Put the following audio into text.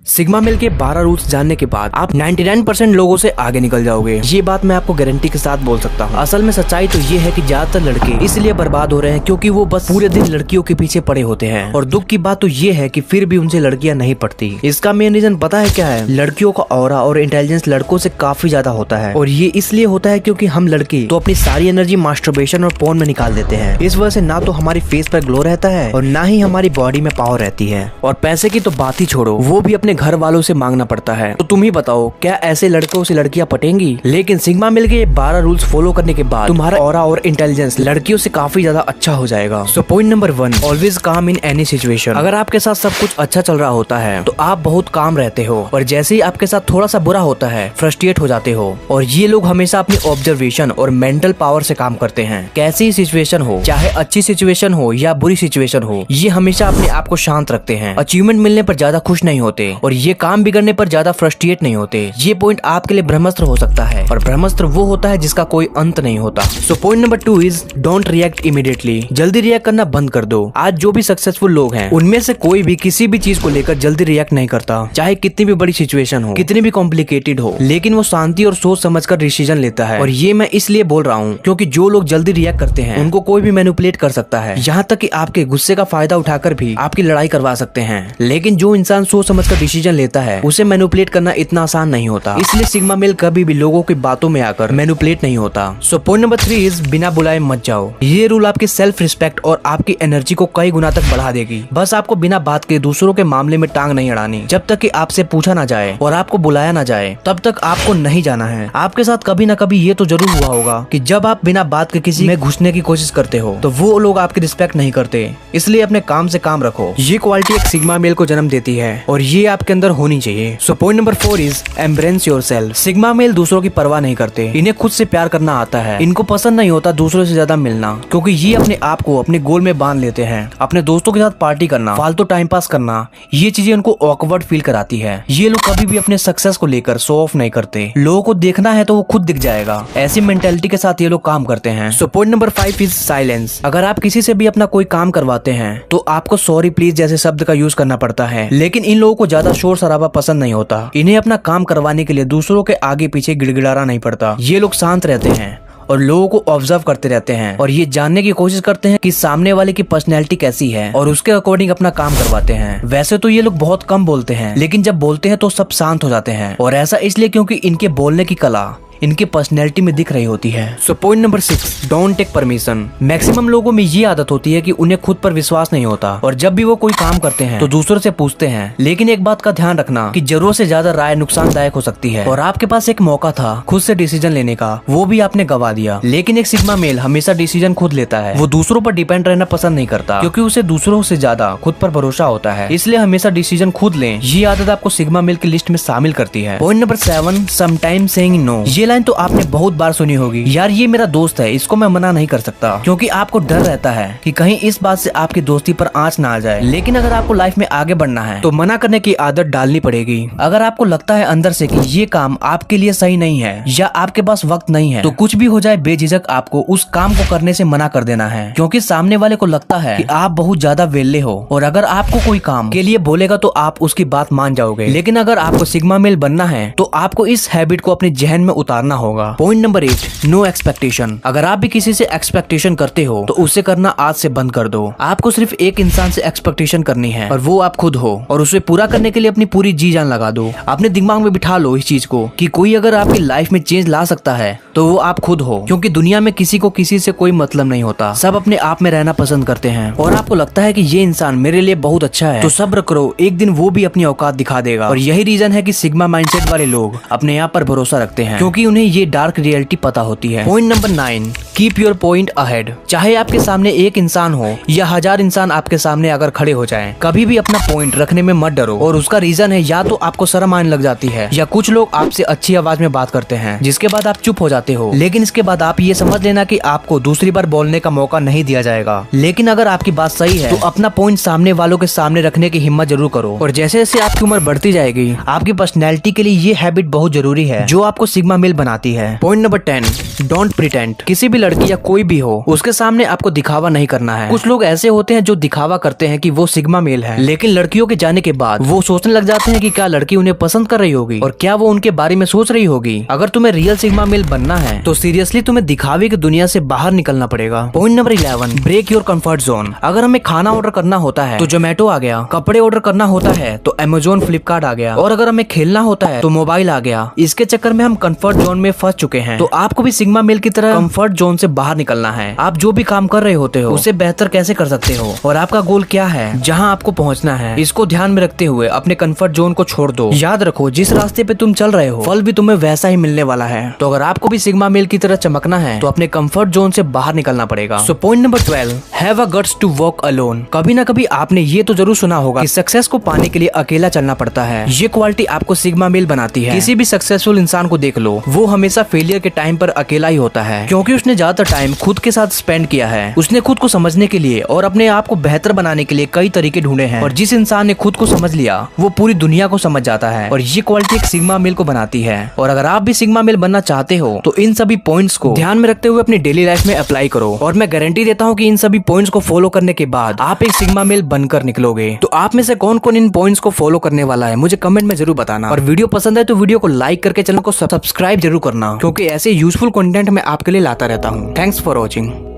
Sigma male के 12 rules जानने के बाद आप 99% लोगों से आगे निकल जाओगे। ये बात मैं आपको गारंटी के साथ बोल सकता हूँ। असल में सच्चाई तो ये है कि ज्यादातर लड़के इसलिए बर्बाद हो रहे हैं क्योंकि वो बस पूरे दिन लड़कियों के पीछे पड़े होते हैं। और दुख की बात तो ये है कि फिर भी उनसे लड़कियां नहीं पड़ती। इसका मेन रीजन पता है क्या है? लड़कियों का ऑरा और इंटेलिजेंस लड़कों से काफी ज्यादा होता है। और ये इसलिए होता है क्योंकि हम लड़के तो अपनी सारी एनर्जी मास्टरबेशन और पोर्न में निकाल देते हैं। इस वजह से ना तो हमारी फेस पर ग्लो रहता है और ना ही हमारी बॉडी में पावर रहती है। और पैसे की तो बात ही छोड़ो, वो भी अपने घर वालों से मांगना पड़ता है। तो तुम ही बताओ, क्या ऐसे लड़कों से लड़कियां पटेंगी? लेकिन सिग्मा मेल के 12 रूल्स फॉलो करने के बाद तुम्हारा ऑरा और इंटेलिजेंस लड़कियों से काफी ज्यादा अच्छा हो जाएगा। सो पॉइंट नंबर 1, ऑलवेज काम इन एनी सिचुएशन। अगर आपके साथ सब कुछ अच्छा चल रहा होता है तो आप बहुत काम रहते हो, और जैसे ही आपके साथ थोड़ा सा बुरा होता है फ्रस्ट्रेट हो जाते हो। और ये लोग हमेशा अपनी ऑब्जर्वेशन और मेंटल पावर से काम करते हैं। कैसी सिचुएशन हो, चाहे अच्छी सिचुएशन हो या बुरी सिचुएशन हो, ये हमेशा अपने आप को शांत रखते हैं। अचीवमेंट मिलने पर ज्यादा खुश नहीं होते और ये काम बिगड़ने पर ज्यादा फ्रस्ट्रेट नहीं होते। ये पॉइंट आपके लिए ब्रह्मास्त्र हो सकता है, और ब्रह्मास्त्र वो होता है जिसका कोई अंत नहीं होता। सो point number 2 is don't react immediately. जल्दी रिएक्ट करना बंद कर दो। आज जो भी सक्सेसफुल लोग हैं उनमें से कोई भी किसी भी चीज को लेकर जल्दी रिएक्ट नहीं करता, चाहे कितनी भी बड़ी सिचुएशन हो, कितनी भी कॉम्प्लिकेटेड हो, लेकिन वो शांति और सोच समझकर डिसीजन लेता है। और ये मैं इसलिए बोल रहा हूँ क्योंकि जो लोग जल्दी रिएक्ट करते हैं उनको कोई भी मैनिपुलेट कर सकता है, यहाँ तक कि आपके गुस्से का फायदा उठाकर भी आपकी लड़ाई करवा सकते हैं। लेकिन जो इंसान सोच समझकर डिसीजन लेता है उसे मैनिपुलेट करना इतना आसान नहीं होता। इसलिए सिग्मा मेल कभी भी लोगों की बातों में आकर मैनिपुलेट नहीं होता। सो पॉइंट नंबर 3 इज बिना बुलाए मत जाओ। ये रूल आपकी सेल्फ रिस्पेक्ट और आपकी एनर्जी को कई गुना तक बढ़ा देगी। बस आपको बिना बात के दूसरों के मामले में टांग नहीं अड़ानी। जब तक कि आपसे पूछा ना जाए और आपको बुलाया ना जाए तब तक आपको नहीं जाना है। आपके साथ कभी ना कभी ये तो जरूर हुआ होगा कि जब आप बिना बात के किसी में घुसने की कोशिश करते हो तो वो लोग आपकी रिस्पेक्ट नहीं करते। इसलिए अपने काम से काम रखो। ये क्वालिटी एक सिग्मा मेल को जन्म देती है और ये आपके अंदर होनी चाहिए। सो point number 4 is embrace yourself. Sigma male दूसरों की परवाह नहीं करते। इन्हें खुद से प्यार करना आता है। इनको पसंद नहीं होता दूसरों से ज्यादा मिलना, क्योंकि ये अपने आप को अपने गोल में बांध लेते हैं। अपने दोस्तों के साथ पार्टी करना, फालतू टाइम पास करना, ये चीजें उनको ऑकवर्ड फील कराती है। ये लोग कभी भी अपने सक्सेस को लेकर शो ऑफ नहीं करते। लोगों को देखना है तो वो खुद दिख जाएगा। ऐसी मेंटेलिटी के साथ ये लोग काम करते हैं। सो पॉइंट नंबर 5 इज साइलेंस। अगर आप किसी से भी अपना कोई काम करवाते हैं तो आपको सॉरी प्लीज जैसे शब्द का यूज करना पड़ता है। लेकिन इन लोगों को ज्यादा शोर शराबा पसंद नहीं होता। इन्हें अपना काम करवाने के लिए दूसरों के आगे पीछे गिड़गिड़ाना नहीं पड़ता। ये लोग शांत रहते हैं और लोगों को ऑब्जर्व करते रहते हैं और ये जानने की कोशिश करते हैं कि सामने वाले की पर्सनैलिटी कैसी है और उसके अकॉर्डिंग अपना काम करवाते हैं। वैसे तो ये लोग बहुत कम बोलते हैं, लेकिन जब बोलते हैं तो सब शांत हो जाते हैं, और ऐसा इसलिए क्योंकि इनके बोलने की कला इनकी पर्सनैलिटी में दिख रही होती है। So point number 6, don't take permission. Maximum लोगों में ये आदत होती है कि उन्हें खुद पर विश्वास नहीं होता और जब भी वो कोई काम करते हैं तो दूसरों से पूछते हैं। लेकिन एक बात का ध्यान रखना कि जरूरत से ज्यादा राय नुकसानदायक हो सकती है, और आपके पास एक मौका था खुद से डिसीजन लेने का, वो भी आपने गवा दिया। लेकिन एक सिग्मा मेल हमेशा डिसीजन खुद लेता है। वो दूसरों पर डिपेंड रहना पसंद नहीं करता क्योंकि उसे दूसरों से ज्यादा खुद पर भरोसा होता है। इसलिए हमेशा डिसीजन खुद लें। ये आदत आपको सिग्मा मेल की लिस्ट में शामिल करती है। Point number 7, sometimes saying no. ये लाइन तो आपने बहुत बार सुनी होगी, यार ये मेरा दोस्त है, इसको मैं मना नहीं कर सकता, क्योंकि आपको डर रहता है कि कहीं इस बात से आपकी दोस्ती पर आंच ना आ जाए। लेकिन अगर आपको लाइफ में आगे बढ़ना है तो मना करने की आदत डालनी पड़ेगी। अगर आपको लगता है अंदर से कि ये काम आपके लिए सही नहीं है या आपके पास वक्त नहीं है तो कुछ भी हो जाए बेझिझक आपको उस काम को करने से मना कर देना है, क्योंकि सामने वाले को लगता है कि आप बहुत ज्यादा वेले हो और अगर आपको कोई काम के लिए बोलेगा तो आप उसकी बात मान जाओगे। लेकिन अगर आपको सिग्मा मेल बनना है तो आपको इस हैबिट को अपने जहन में उतारना होगा। Point number 8, no expectation. अगर आप भी किसी से एक्सपेक्टेशन करते हो तो उसे करना आज से बंद कर दो। आपको सिर्फ एक इंसान से एक्सपेक्टेशन करनी है और वो आप खुद हो, और उसे पूरा करने के लिए अपनी पूरी जी जान लगा दो। अपने दिमाग में बिठा लो इस चीज को कि कोई अगर आपकी लाइफ में चेंज ला सकता है तो वो आप खुद हो, क्योंकि दुनिया में किसी को किसी से कोई मतलब नहीं होता। सब अपने आप में रहना पसंद करते हैं, और आपको लगता है कि ये इंसान मेरे लिए बहुत अच्छा है तो सब्र करो, एक दिन वो भी अपनी औकात दिखा देगा। और यही रीजन है कि सिग्मा माइंडसेट वाले लोग अपने आप पर भरोसा रखते हैं, क्योंकि उन्हें ये डार्क रियलिटी पता होती है। Point number 9, keep your point ahead. चाहे आपके सामने एक इंसान हो या 1000 इंसान आपके सामने अगर खड़े हो जाएं, कभी भी अपना पॉइंट रखने में मत डरो। और उसका रीजन है या तो आपको शर्म आने लग जाती है या कुछ लोग आपसे अच्छी आवाज में बात करते हैं जिसके बाद आप चुप हो जाते हो। लेकिन इसके बाद आप ये समझ लेना कि आपको दूसरी बार बोलने का मौका नहीं दिया जाएगा। लेकिन अगर आपकी बात सही है तो अपना पॉइंट सामने वालों के सामने रखने की हिम्मत जरूर करो। और जैसे जैसे आपकी उम्र बढ़ती जाएगी आपकी पर्सनैलिटी के लिए ये हैबिट बहुत जरूरी है जो आपको सिग्मा मेल बनाती है। Point number 10, don't pretend. किसी भी लड़की या कोई भी हो, उसके सामने आपको दिखावा नहीं करना है। कुछ लोग ऐसे होते हैं जो दिखावा करते हैं कि वो सिग्मा मेल है, लेकिन लड़कियों के जाने के बाद वो सोचने लग जाते हैं कि क्या लड़की उन्हें पसंद कर रही होगी और क्या वो उनके बारे में सोच रही होगी। अगर तुम्हें रियल सिग्मा मेल बनना है तो सीरियसली तुम्हें दिखावे की दुनिया से बाहर निकलना पड़ेगा। Point number 11, break your comfort zone. अगर हमें खाना ऑर्डर करना होता है तो जोमेटो आ गया, कपड़े ऑर्डर करना होता है तो अमेजोन फ्लिपकार्ट आ गया, और अगर हमें खेलना होता है तो मोबाइल आ गया। इसके चक्कर में हम कंफर्ट जोन में फंस चुके हैं। तो आपको भी सिग्मा मेल की तरह कंफर्ट जोन से बाहर निकलना है। आप जो भी काम कर रहे होते हो उसे बेहतर कैसे कर सकते हो और आपका गोल क्या है, जहां आपको पहुंचना है, इसको ध्यान में रखते हुए अपने कंफर्ट जोन को छोड़ दो। याद रखो, जिस रास्ते पे तुम चल रहे हो फल भी तुम्हें वैसा ही मिलने वाला है। तो अगर आपको भी सिग्मा मेल की तरह चमकना है तो अपने कंफर्ट जोन से बाहर निकलना पड़ेगा। So point number 12, have a guts to walk alone. कभी ना कभी आपने ये तो जरूर सुना होगा कि सक्सेस को पाने के लिए अकेला चलना पड़ता है। ये क्वालिटी आपको सिग्मा मेल बनाती है। किसी भी सक्सेसफुल इंसान को देख लो, वो हमेशा फेलियर के टाइम पर अकेला ही होता है, क्योंकि उसने ज्यादातर टाइम खुद के साथ स्पेंड किया है। उसने खुद को समझने के लिए और अपने आप को बेहतर बनाने के लिए कई तरीके ढूंढे हैं, और जिस इंसान ने खुद को समझ लिया वो पूरी दुनिया को समझ जाता है। और ये क्वालिटी एक सिग्मा मेल को बनाती है। और अगर आप भी सिग्मा मेल बनना चाहते हो तो इन सभी पॉइंट्स को ध्यान में रखते हुए अपनी डेली लाइफ में अप्लाई करो, और मैं गारंटी देता हूँ कि इन सभी पॉइंट्स को फॉलो करने के बाद आप एक सिग्मा मेल बनकर निकलोगे। तो आप में से कौन कौन इन पॉइंट्स को फॉलो करने वाला है मुझे कमेंट में जरूर बताना। और वीडियो पसंद है तो वीडियो को लाइक करके चैनल को सब्सक्राइब जरूर करना, क्योंकि ऐसे यूजफुल कंटेंट मैं आपके लिए लाता रहता हूँ। Thanks for watching.